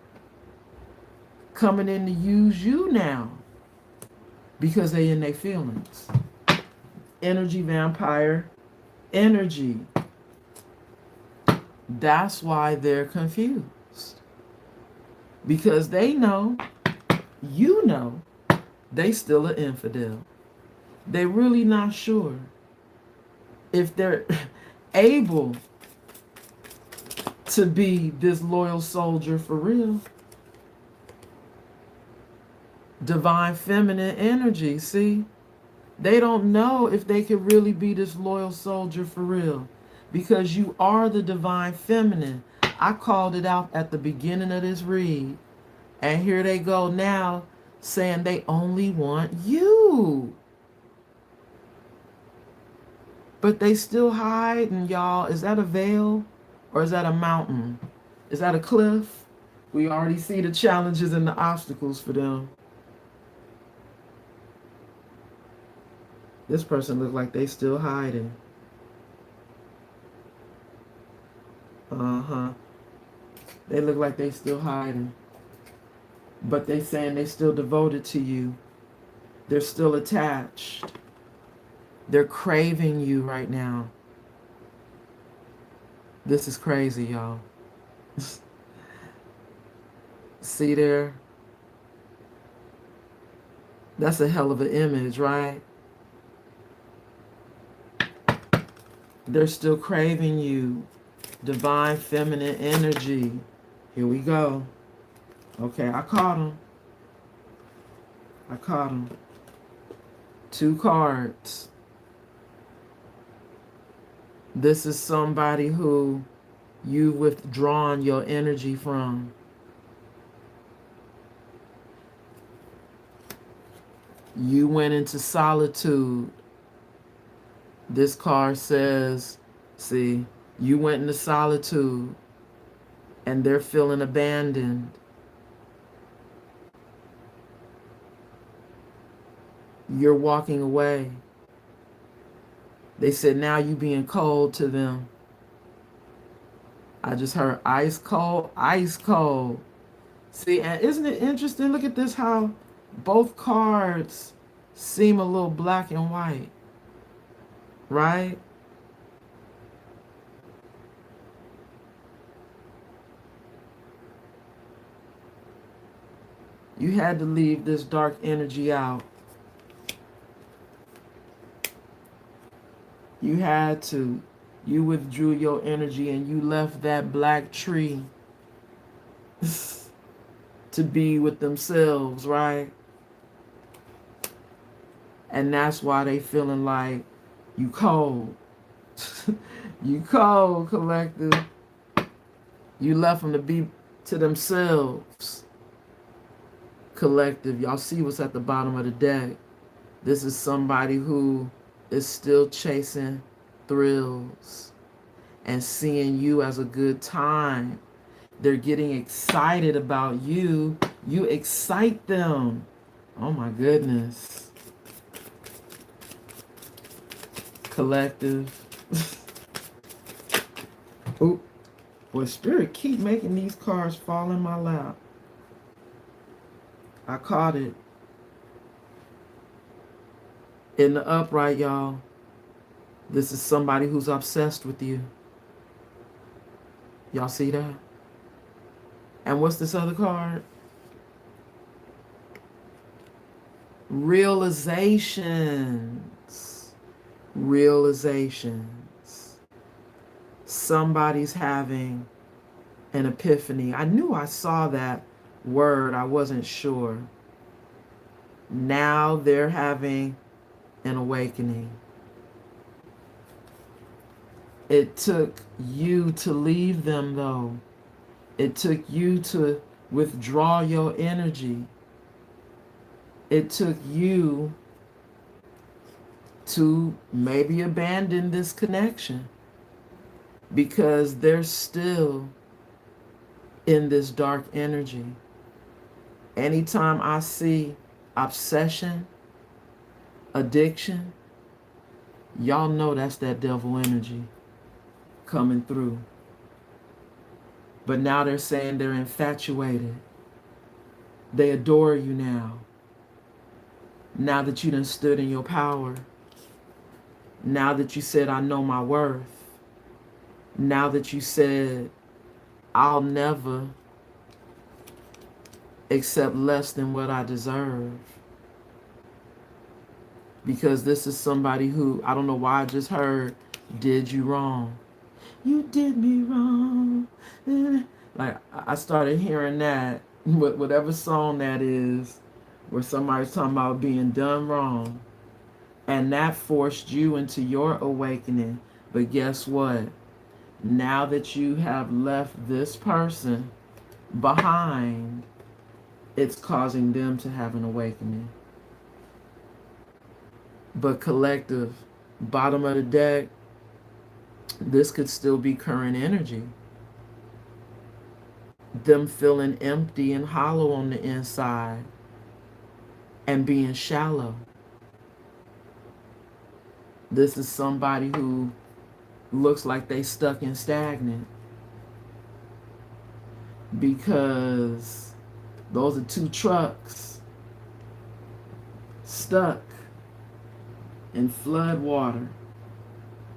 coming in to use you now because they in their feelings. Energy vampire, energy. That's why they're confused. Because they know, you know, they still an infidel. They're really not sure if they're able to be this loyal soldier for real. Divine feminine energy, see? They don't know if they could really be this loyal soldier for real. Because you are the divine feminine. I called it out at the beginning of this read. And here they go now saying they only want you. But they still hiding, y'all. Is that a veil or is that a mountain? Is that a cliff? We already see the challenges and the obstacles for them. This person looks like they still hiding. Uh-huh. They look like they still hiding. But they saying they still devoted to you. They're still attached. They're craving you right now. This is crazy, y'all. See there? That's a hell of an image, right? They're still craving you. Divine feminine energy. Here we go. Okay, I caught him. I caught him. 2 cards. This is somebody who you've withdrawn your energy from. You went into solitude. This card says, see, you went into solitude and they're feeling abandoned. You're walking away. They said now you being cold to them. I just heard ice cold, ice cold. See, and isn't it interesting? Look at this, how both cards seem a little black and white, right? You had to leave this dark energy out. You had to. You withdrew your energy and you left that black tree to be with themselves, right? And that's why they feeling like you cold. You cold, collective. You left them to be to themselves. Collective, y'all see what's at the bottom of the deck. This is somebody who is still chasing thrills and seeing you as a good time. They're getting excited about you. You excite them. Oh my goodness. Collective. Oop. Boy, Spirit keep making these cards fall in my lap. I caught it. In the upright, y'all. This is somebody who's obsessed with you. Y'all see that? And what's this other card? Realizations. Realizations. Somebody's having an epiphany. I knew I saw that word. I wasn't sure. Now they're having an awakening. It took you to leave them, though. It took you to withdraw your energy. It took you to maybe abandon this connection because they're still in this dark energy. Anytime I see obsession, addiction, y'all know that's that devil energy coming through. But now they're saying they're infatuated. They adore you now. Now that you done stood in your power. Now that you said, I know my worth. Now that you said, I'll never accept less than what I deserve. Because this is somebody who, I don't know why I just heard, did you wrong. You did me wrong. Like, I started hearing that, whatever song that is, where somebody's talking about being done wrong. And that forced you into your awakening. But guess what? Now that you have left this person behind, it's causing them to have an awakening. But collective, bottom of the deck, this could still be current energy. Them feeling empty and hollow on the inside and being shallow. This is somebody who looks like they stuck and stagnant because those are two trucks stuck in flood water,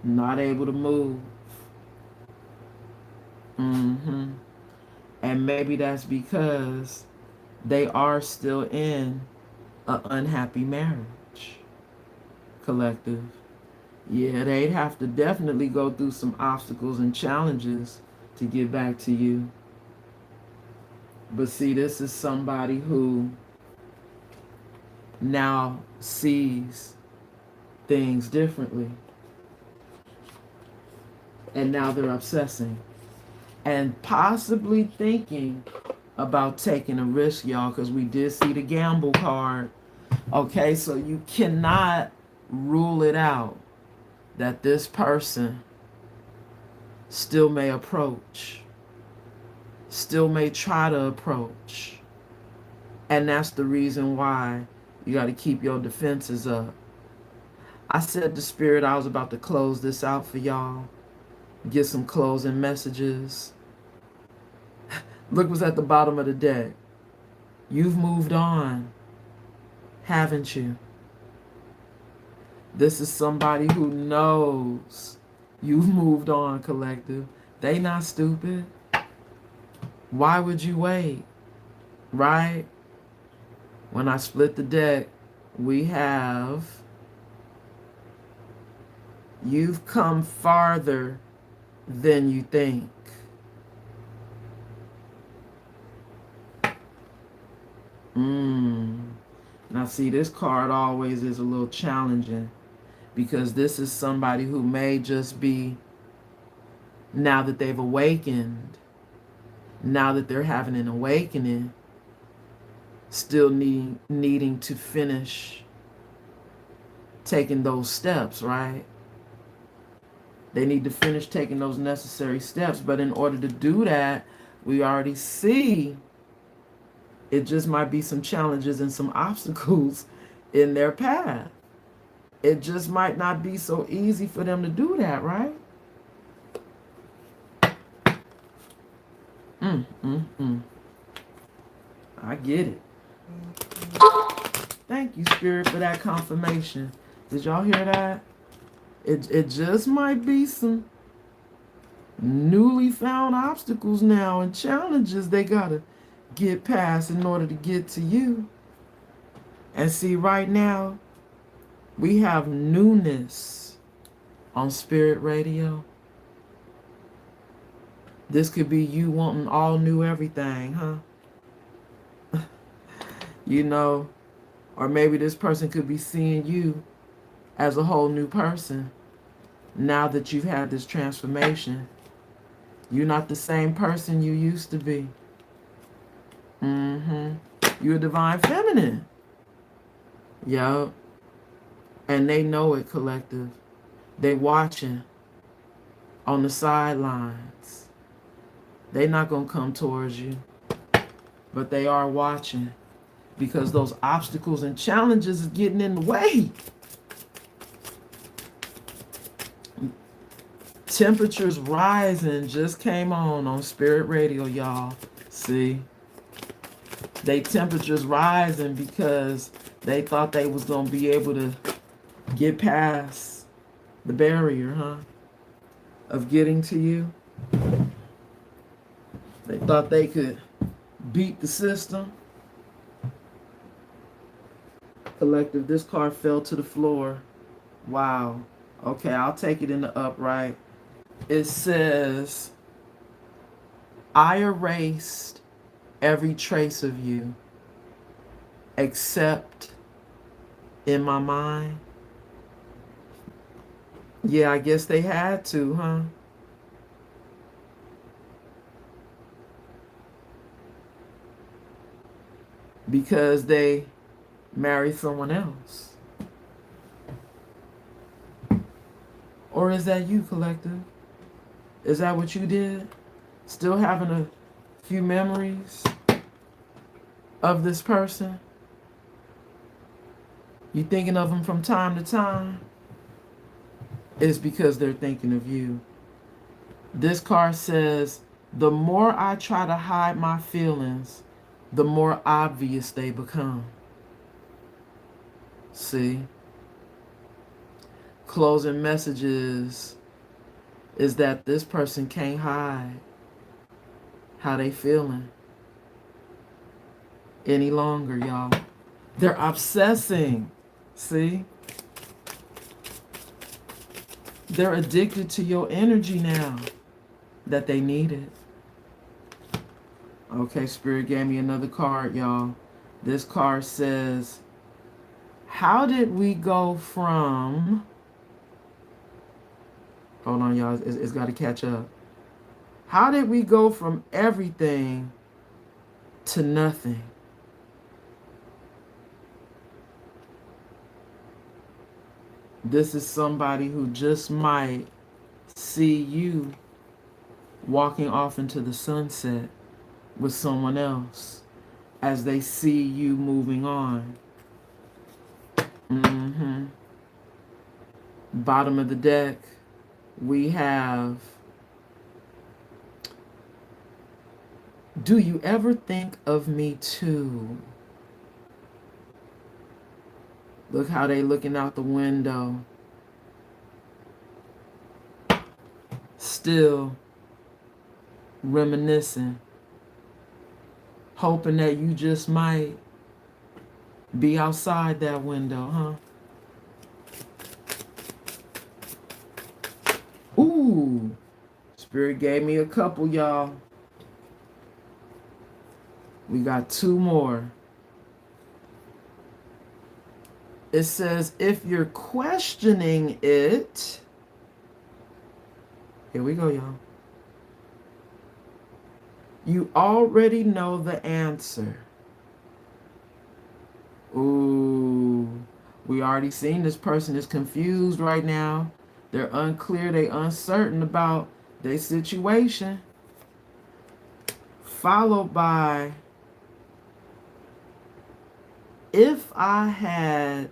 not able to move. And maybe that's because they are still in an unhappy marriage. Collective. Yeah, they'd have to definitely go through some obstacles and challenges to get back to you. But see, this is somebody who now sees things differently. And now they're obsessing. and possibly thinking about taking a risk, y'all, because we did see the gamble card. Okay, so you cannot rule it out that this person still may approach, still may try to approach. And that's the reason why you got to keep your defenses up. I said to Spirit I was about to close this out for y'all, get some closing messages. Look what's at the bottom of the deck. You've moved on, haven't you? This is somebody who knows you've moved on, collective. They not stupid. Why would you wait? Right? When I split the deck, we have you've come farther than you think. Now see, this card always is a little challenging because this is somebody who may just be, now that they've awakened, now that they're having an awakening, still needing to finish taking those steps, right? They need to finish taking those necessary steps. But in order to do that, we already see it just might be some challenges and some obstacles in their path. It just might not be so easy for them to do that, right? I get it. Thank you, Spirit, for that confirmation. Did y'all hear that? It just might be some newly found obstacles now and challenges they gotta get past in order to get to you. And see, right now, we have newness on Spirit Radio. This could be you wanting all new everything, huh? You know, or maybe this person could be seeing you as a whole new person now that you've had this transformation. You're not the same person you used to be. You're a divine feminine. Yup. And they know it, collective. They watching on the sidelines. They not going to come towards you. But they are watching because those obstacles and challenges is getting in the way. Temperatures rising just came on Spirit Radio, y'all. See? They temperatures rising because they thought they was going to be able to get past the barrier, huh? Of getting to you. They thought they could beat the system. Collective, this card fell to the floor. Wow. Okay, I'll take it in the upright. It says, I erased every trace of you except in my mind. Yeah, I guess they had to, huh? Because they married someone else. Or is that you, collective? Is that what you did? Still having a few memories of this person? You thinking of them from time to time? It's because they're thinking of you. This card says, the more I try to hide my feelings, the more obvious they become. See? Closing messages is that this person can't hide how they feeling any longer, y'all. They're obsessing. See? They're addicted to your energy now that they need it. Okay, Spirit gave me another card, y'all. This card says, how did we go from... Hold on, y'all. It's got to catch up. How did we go from everything to nothing? This is somebody who just might see you walking off into the sunset with someone else as they see you moving on. Bottom of the deck, we have, do you ever think of me too? Look how they looking out the window. Still reminiscing. Hoping that you just might be outside that window, huh? Ooh. Spirit gave me a couple, y'all. We got two more. It says, if you're questioning it, here we go, y'all. You already know the answer. Ooh, we already seen this person is confused right now. They're unclear, they uncertain about their situation. Followed by, if I had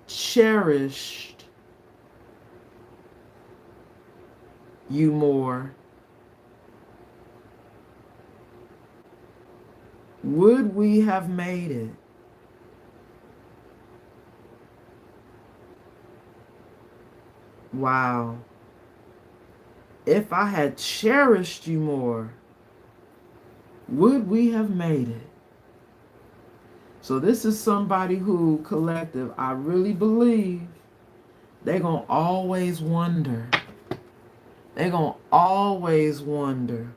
cherished you more, would we have made it? Wow. If I had cherished you more, would we have made it? So this is somebody who, collective, I really believe they're going to always wonder. They're going to always wonder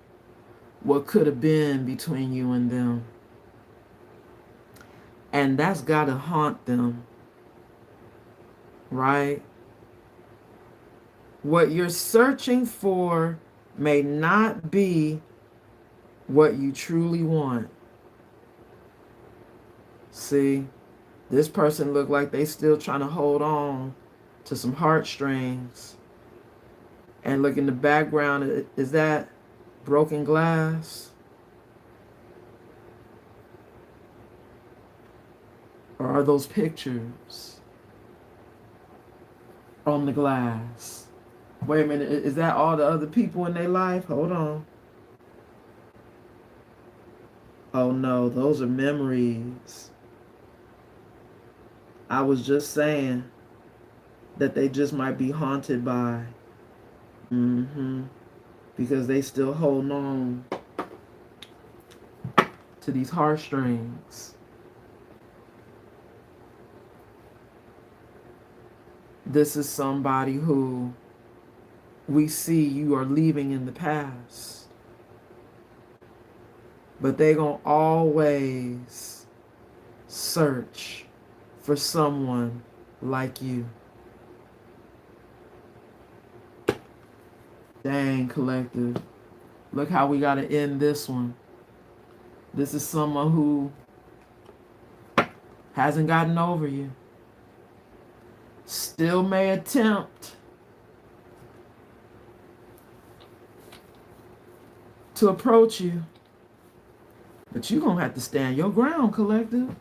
what could have been between you and them. And that's got to haunt them, right? What you're searching for may not be what you truly want. See, this person look like they still trying to hold on to some heartstrings. And look in the background, is that broken glass? Or are those pictures on the glass? Wait a minute, is that all the other people in their life? Hold on. Oh no, those are memories. I was just saying that they just might be haunted by. Because they still holding on to these heartstrings. This is somebody who we see you are leaving in the past. But they gonna always search for someone like you. Dang, collective. Look how we gotta end this one. This is someone who hasn't gotten over you. Still may attempt to approach you. But you're going to have to stand your ground, collective,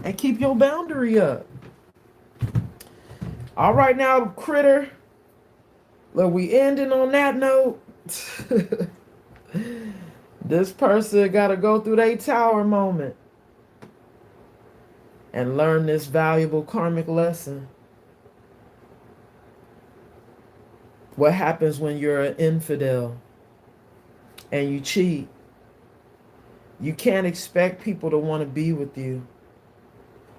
and keep your boundary up. All right now, critter. Look, we ending on that note. This person got to go through their tower moment and learn this valuable karmic lesson. What happens when you're an infidel and you cheat? You can't expect people to want to be with you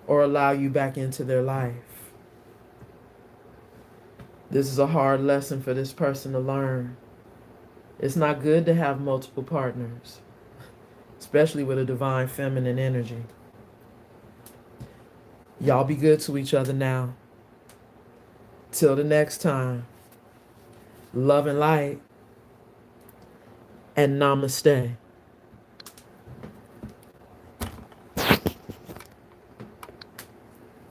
or allow you back into their life. This is a hard lesson for this person to learn. It's not good to have multiple partners, especially with a divine feminine energy. Y'all be good to each other now. Till the next time. Love and light. and namaste.